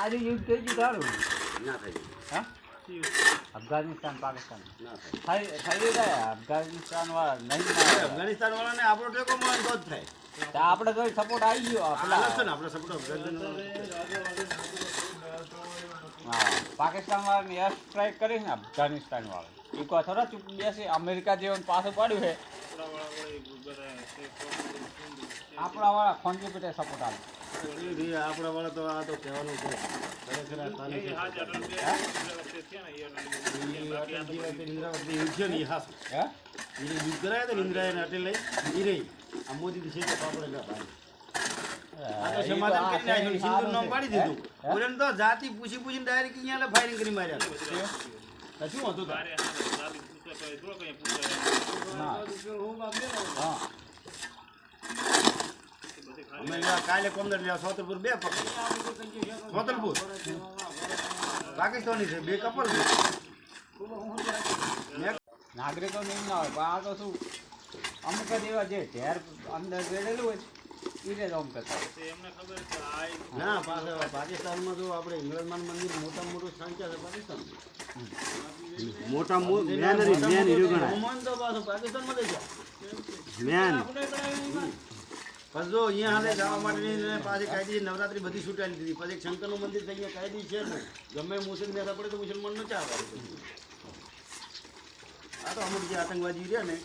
આજે યુદ્ધ થઈ ગયું તારું ના થઈ હા અફઘાનિસ્તાન પાકિસ્તાન ના થાય થઈ જાય અફઘાનિસ્તાન વાળા નહીં અફઘાનિસ્તાન વાળાને આપણો ટેકો મળે તો જ થાય આપણે તો સપોર્ટ આવી ગયો આપણા છે ને આપણે સપોર્ટ હા પાકિસ્તાન વાળાને એર સ્ટ્રાઇક કરી ને અફઘાનિસ્તાન વાળા એ કોઈ થોડા ચૂપ બેસે અમેરિકા જેવું પાછું પાડ્યું છે આપણા વાળા ખોંજી પીટે સપોર્ટ આવે આપણા વાળા તો આ તો કહેવાનું છે ખરેખર આ તાલીમ યુદ્ધ છે ને એ હાસ હે એને યુદ્ધ કરાયા હતા ને ઇન્દિરાને અટેલ લઈ એ રહી આ મોદી છે તો આપણે ના પાડી આ તો સમાધાન કરીને આવ્યું સિંધુ નામ પાડી દીધું ઓરેન તો જાતિ પૂછીને ડાયરેક્ટ અહીંયા ફાયરિંગ કરી માર્યા શું હતું અમે કાલે કોમદર લ્યા સોતરપુર 2 પકડી સોતરપુર પાકિસ્તાની છે 2 કપલ નાગરિકો નહીં ના હોય પણ આ તો શું અમુક જ એવા જે ઝેર અંદર ગળેલું હોય એને જ આમ કરતા ના પાકિસ્તાનમાં તો આપણે ઇમરાન મંદિર મોટા મોટું સ્થાન છે પાકિસ્તાન મોટા પાકિસ્તાનમાં મેન બસ જો અહીંયા હાલે જવા માટેની પાછી કાયદી નવરાત્રી બધી છૂટાડી દીધી પછી શંકરનું મંદિર થઈ ગયા કાયદી છે ને ગમે મુસ્લિમ બેઠા પડે તો મુસલમાન નો ચા પાડે આ તો અમુક જે આતંકવાદી રહ્યા ને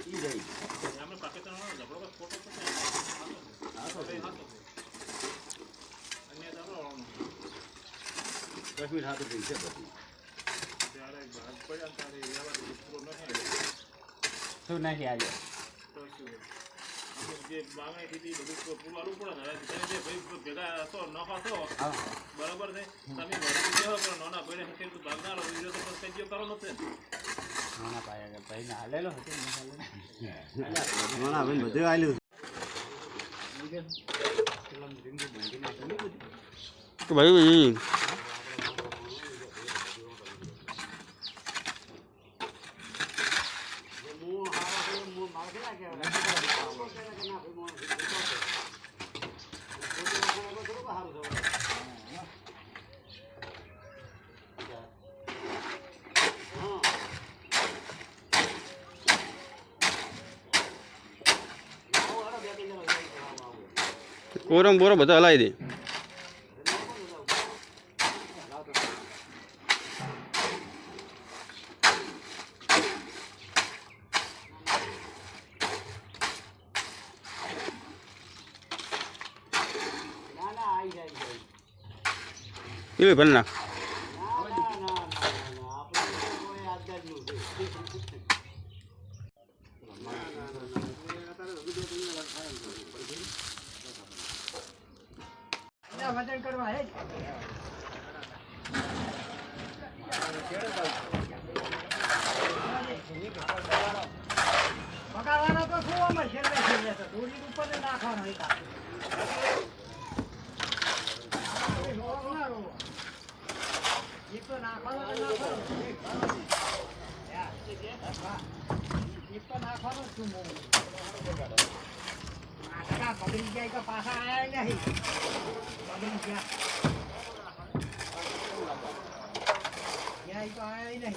એ રહી કાશ્મીર હાથ થઈ છે બધી શું નથી આવ્યો જે માંગણી હતી બધું પૂરવાનું પડે ને જે ભાઈ ભેગા હતો નફા થયો બરાબર છે તમે દેવો પણ નાના ભાઈને ખેડૂત ભાગનારો વિરોધ તો કઈ કરો નથી નાના પાયા ભાઈને હાલેલો હતો નાના ભાઈ બધું આલ્યું તો ભાઈ કોરમ બોરો બધા હલાવી દે એ ભલે નાખ વજન કરવા હે પકાવવાનો તો શું અમે છેલ્લે તો દોરી ઉપર નાખવાનો હતા એક તો નાખવાનો શું બગડી જાય તો પાછા આવ્યા નહીં બગડી ગયા તો આવ્યા નહીં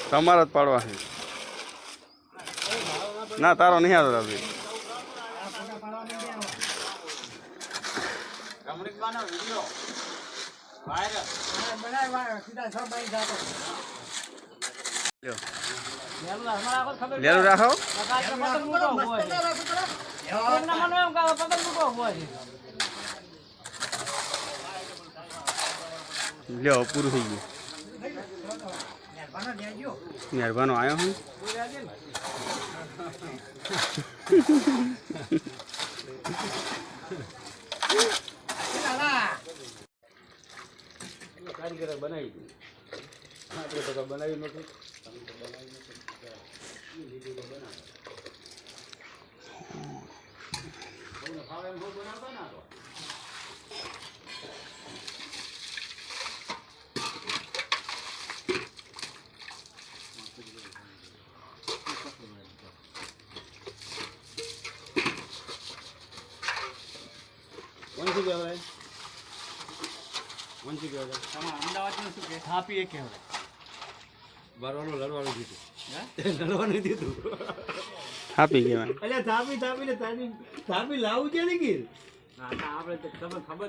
તમારા જ પાડવા છે ના તારો નહીં આવતો દાદા લેલું રાખો લ્યો પૂરું થઈ ગયું મહેરબાનો આવ્યો હું કારીગરે બનાવી દીધું આપણે તો બનાવ્યું નથી બનાવતા ના શું કહેવાય મન શું કહેવાય તમારા અમદાવાદનું શું કે થાપી એ કહેવાય બારવાનું લડવાનું દીધું હે લડવાનું દીધું આપી કહેવાય અલ્યા થાપી થાપી ને થાપી લાવું છે ને કીર આપણે તમને ખબર